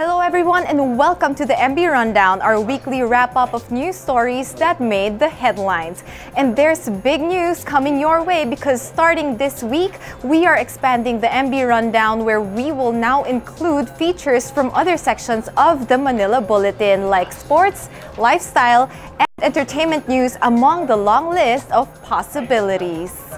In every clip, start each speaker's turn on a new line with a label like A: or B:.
A: Hello everyone and welcome to the MB Rundown, our weekly wrap-up of news stories that made the headlines. And there's big news coming your way because starting this week, we are expanding the MB Rundown where we will now include features from other sections of the Manila Bulletin like sports, lifestyle, and entertainment news among the long list of possibilities.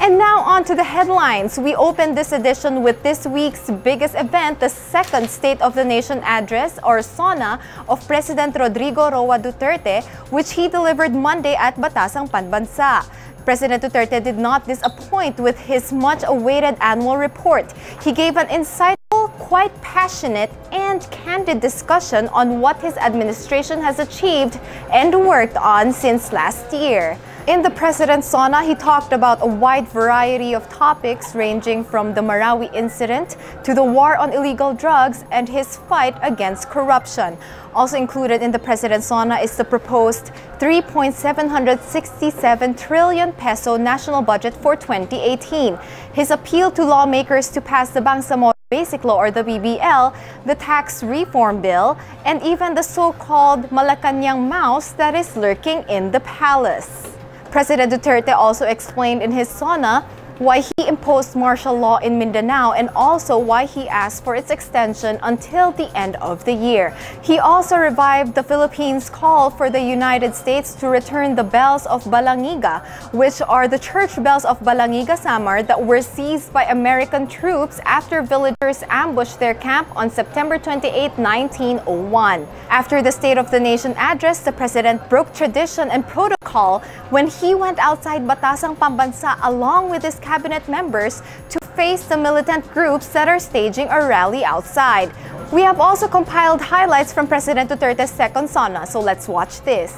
A: And now on to the headlines. We opened this edition with this week's biggest event, the second State of the Nation address or SONA of President Rodrigo Roa Duterte, which he delivered Monday at Batasang Panbansa. President Duterte did not disappoint with his much-awaited annual report. He gave an insightful, quite passionate, and candid discussion on what his administration has achieved and worked on since last year. In the President's SONA, he talked about a wide variety of topics ranging from the Marawi incident to the war on illegal drugs and his fight against corruption. Also included in the President's SONA is the proposed 3.767 trillion peso national budget for 2018, his appeal to lawmakers to pass the Bangsamoro Basic Law or the BBL, the tax reform bill, and even the so-called Malacanang mouse that is lurking in the palace. President Duterte also explained in his SONA why he imposed martial law in Mindanao and also why he asked for its extension until the end of the year. He also revived the Philippines' call for the United States to return the bells of Balangiga, which are the church bells of Balangiga Samar that were seized by American troops after villagers ambushed their camp on September 28, 1901. After the State of the Nation address, the President broke tradition and protocol when he went outside Batasang Pambansa along with his cabinet members to face the militant groups that are staging a rally outside. We have also compiled highlights from President Duterte's second SONA, so let's watch this.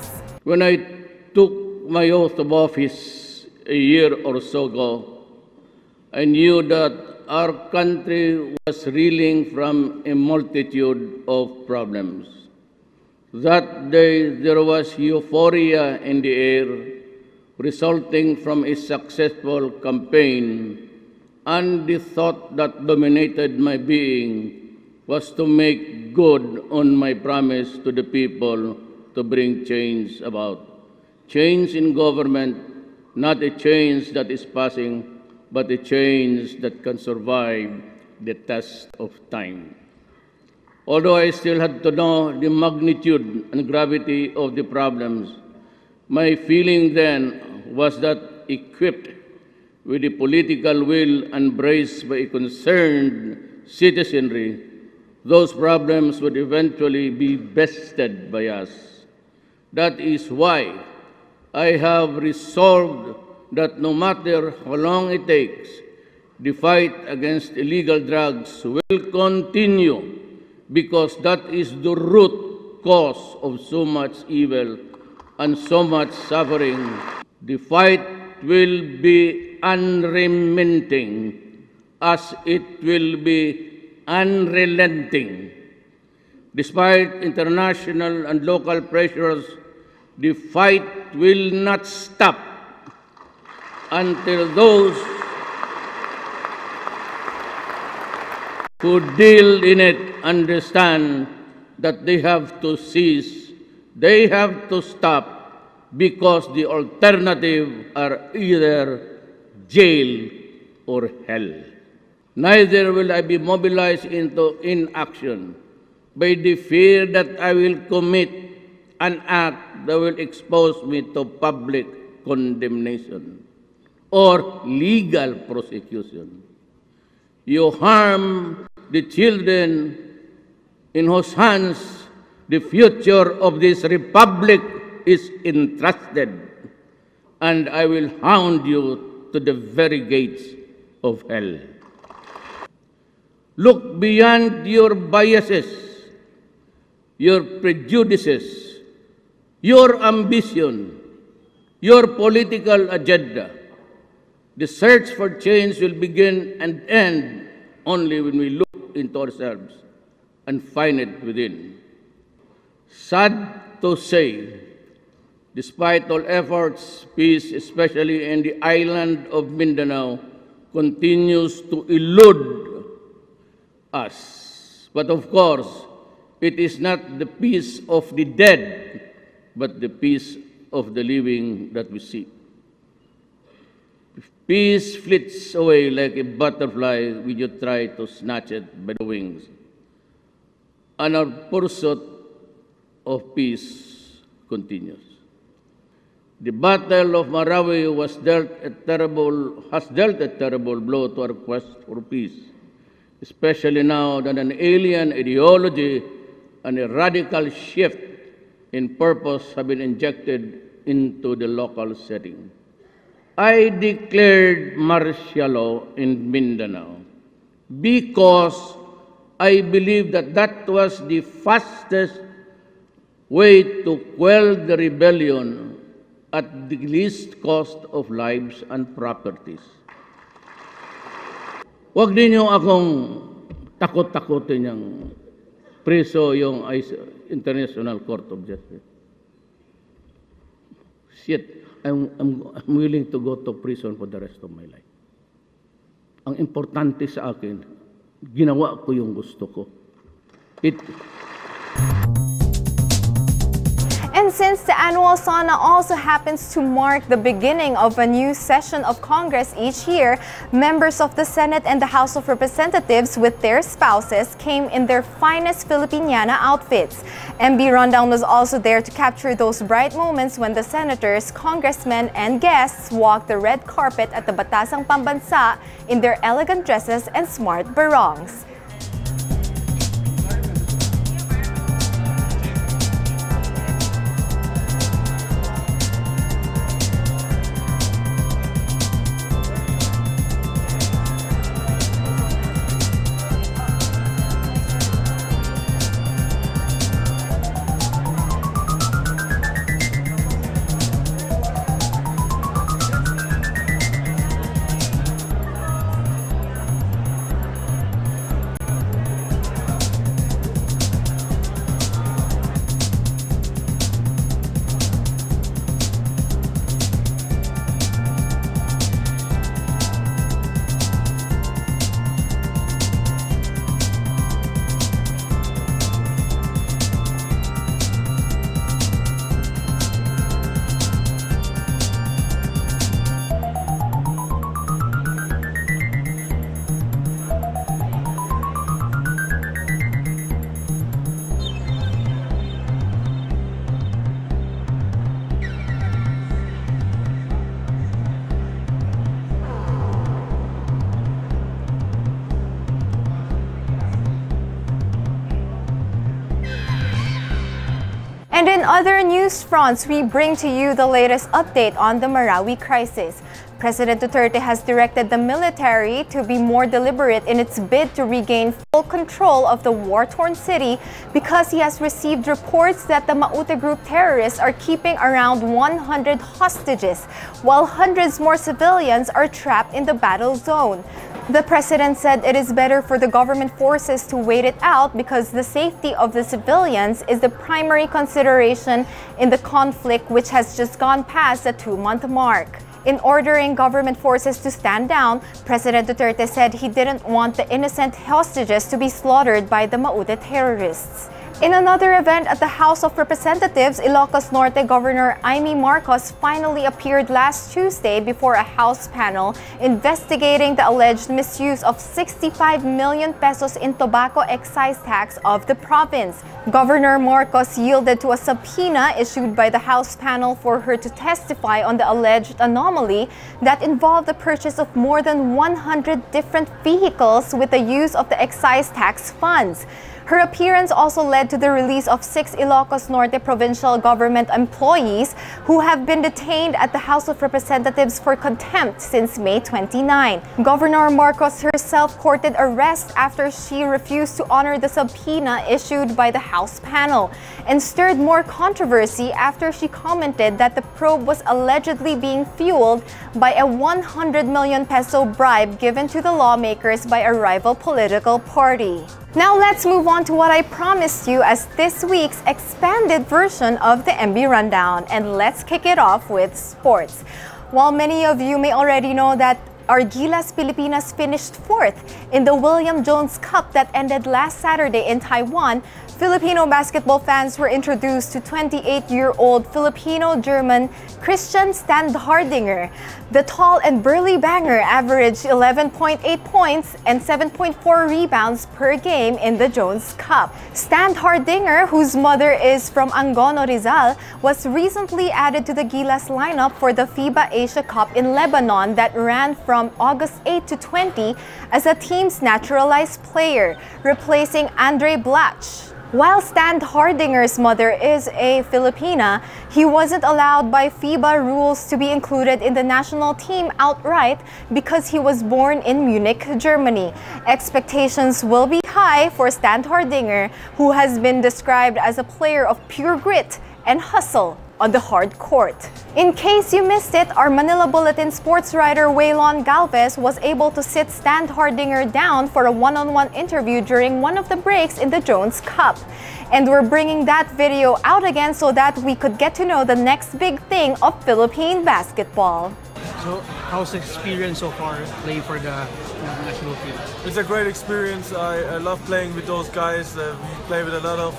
B: When I took my oath of office a year or so ago, I knew that our country was reeling from a multitude of problems. That day there was euphoria in the air resulting from a successful campaign, and the thought that dominated my being was to make good on my promise to the people to bring change about. Change in government, not a change that is passing, but a change that can survive the test of time. Although I still had to know the magnitude and gravity of the problems, my feeling then was that equipped with the political will embraced by a concerned citizenry, those problems would eventually be bested by us. That is why I have resolved that no matter how long it takes, the fight against illegal drugs will continue because that is the root cause of so much evil and so much suffering. The fight will be unremitting as it will be unrelenting. Despite international and local pressures, the fight will not stop until those who deal in it understand that they have to cease, they have to stop, because the alternative are either jail or hell. Neither will I be mobilized into inaction by the fear that I will commit an act that will expose me to public condemnation or legal prosecution. You harm the children in whose hands the future of this republic is entrusted, and I will hound you to the very gates of hell. Look beyond your biases, your prejudices, your ambition, your political agenda. The search for change will begin and end only when we look into ourselves and find it within. Sad to say, despite all efforts, peace, especially in the island of Mindanao, continues to elude us. But of course, it is not the peace of the dead, but the peace of the living that we seek. Peace flits away like a butterfly when you try to snatch it by the wings. And our pursuit of peace continues. The Battle of Marawi has dealt a terrible blow to our quest for peace, especially now that an alien ideology and a radical shift in purpose have been injected into the local setting. I declared martial law in Mindanao because I believe that that was the fastest way to quell the rebellion at the least cost of lives and properties. Huwag ninyo akong takot-takotin yung preso yung International Court of Justice. Shit, I'm willing to go to prison for the rest of my life. Ang importante sa akin, ginawa ko yung gusto ko.
A: And since the annual sauna also happens to mark the beginning of a new session of Congress each year, members of the Senate and the House of Representatives with their spouses came in their finest Filipiniana outfits. MB Rundown was also there to capture those bright moments when the senators, congressmen, and guests walked the red carpet at the Batasang Pambansa in their elegant dresses and smart barongs. And in other news fronts, we bring to you the latest update on the Marawi crisis. President Duterte has directed the military to be more deliberate in its bid to regain full control of the war-torn city because he has received reports that the Maute Group terrorists are keeping around 100 hostages, while hundreds more civilians are trapped in the battle zone. The president said it is better for the government forces to wait it out because the safety of the civilians is the primary consideration in the conflict, which has just gone past the 2-month mark. In ordering government forces to stand down, President Duterte said he didn't want the innocent hostages to be slaughtered by the Maute terrorists. In another event at the House of Representatives, Ilocos Norte Governor Amy Marcos finally appeared last Tuesday before a House panel investigating the alleged misuse of 65 million pesos in tobacco excise tax of the province. Governor Marcos yielded to a subpoena issued by the House panel for her to testify on the alleged anomaly that involved the purchase of more than 100 different vehicles with the use of the excise tax funds. Her appearance also led to the release of 6 Ilocos Norte provincial government employees who have been detained at the House of Representatives for contempt since May 29. Governor Marcos herself courted arrest after she refused to honor the subpoena issued by the House panel and stirred more controversy after she commented that the probe was allegedly being fueled by a 100 million peso bribe given to the lawmakers by a rival political party. Now let's move on to what I promised you as this week's expanded version of the MB Rundown, and let's kick it off with sports. While many of you may already know that our Gilas Pilipinas finished 4th in the William Jones Cup that ended last Saturday in Taiwan. Filipino basketball fans were introduced to 28-year-old Filipino-German Christian Standhardinger. The tall and burly banger averaged 11.8 points and 7.4 rebounds per game in the Jones Cup. Standhardinger, whose mother is from Angono, Rizal, was recently added to the Gilas lineup for the FIBA Asia Cup in Lebanon that ran from August 8 to 20 as a team's naturalized player, replacing Andre Blach. While Standhardinger's mother is a Filipina, he wasn't allowed by FIBA rules to be included in the national team outright because he was born in Munich, Germany. Expectations will be high for Standhardinger, who has been described as a player of pure grit and hustle on the hard court. In case you missed it, our Manila Bulletin sports writer Waylon Galvez was able to sit Standhardinger down for a one-on-one interview during one of the breaks in the Jones Cup. And we're bringing that video out again so that we could get to know the next big thing of Philippine basketball.
C: So, how's the experience so far playing for the national team?
D: It's a great experience. I love playing with those guys. We play with a lot of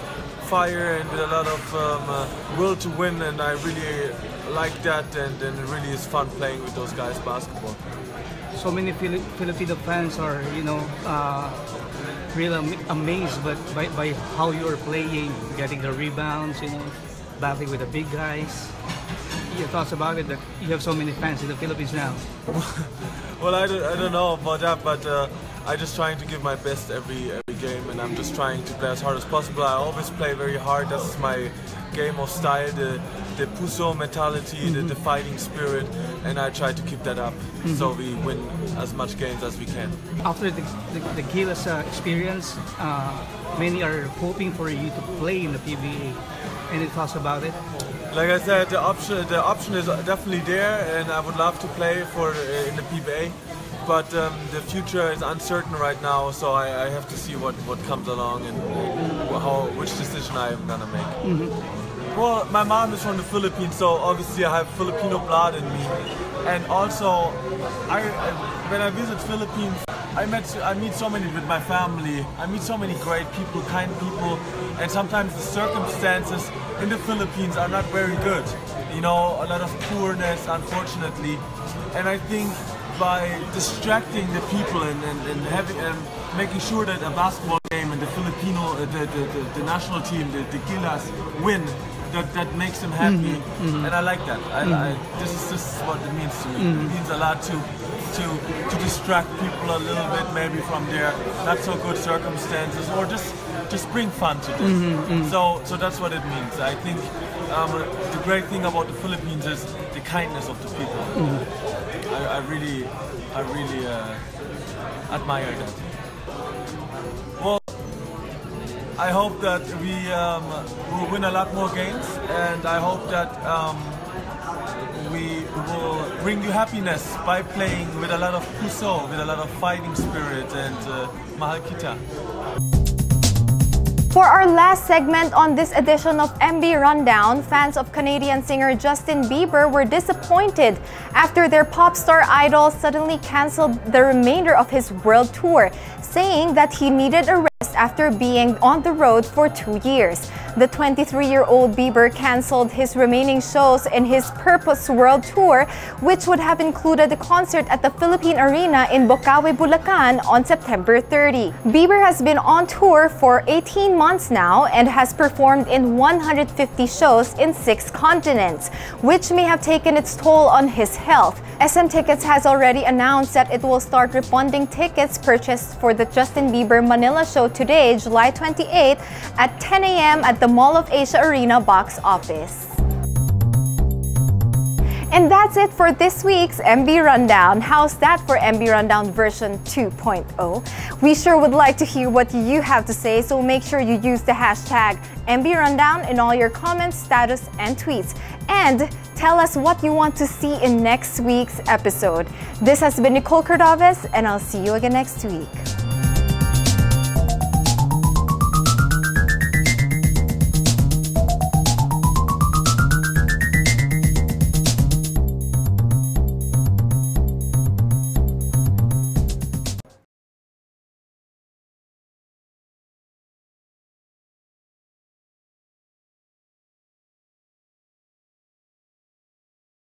D: fire and with a lot of will to win, and I really like that, and it really is fun playing with those guys basketball.
C: So many Filipino fans are, really amazed by how you're playing, getting the rebounds, battling with the big guys. Your thoughts about it, that you have so many fans in the Philippines now?
D: Well, I don't know about that, but I'm just trying to give my best every game, and I'm just trying to play as hard as possible. I always play very hard. That's my game of style, the Puso mentality, the fighting spirit, and I try to keep that up so we win as much games as we can.
C: After the Gilas experience, many are hoping for you to play in the PBA. Any thoughts about it?
D: Like I said, the option is definitely there, and I would love to play in the PBA. But the future is uncertain right now, so I have to see what comes along and which decision I'm gonna make. Well, my mom is from the Philippines, so obviously I have Filipino blood in me. And also, when I visit Philippines, I meet so many with my family. I meet so many great people, kind people, and sometimes the circumstances in the Philippines are not very good. A lot of poorness, unfortunately. And I think by distracting the people and making sure that a basketball game and the Filipino, the national team, the Gilas win, that makes them happy, and I like that. This is what it means to me. It means a lot to distract people a little bit, maybe from their not so good circumstances, or just bring fun to this. So that's what it means. I think the great thing about the Philippines is the kindness of the people. I really admire that. Well, I hope that we will win a lot more games, and I hope that we will bring you happiness by playing with a lot of puso, with a lot of fighting spirit, and mahal kita.
A: For our last segment on this edition of MB Rundown, fans of Canadian singer Justin Bieber were disappointed after their pop star idol suddenly canceled the remainder of his world tour, saying that he needed a rest after being on the road for 2 years. The 23-year-old Bieber canceled his remaining shows in his Purpose World Tour, which would have included a concert at the Philippine Arena in Bocaue, Bulacan on September 30. Bieber has been on tour for 18 months now and has performed in 150 shows in 6 continents, which may have taken its toll on his health. SM Tickets has already announced that it will start refunding tickets purchased for the Justin Bieber Manila show today, July 28, at 10 a.m. at the Mall of Asia Arena box office. And that's it for this week's MB Rundown. How's that for MB Rundown version 2.0? We sure would like to hear what you have to say, so make sure you use the hashtag MB Rundown in all your comments, status, and tweets. And tell us what you want to see in next week's episode. This has been Nicole Cordoves, and I'll see you again next week.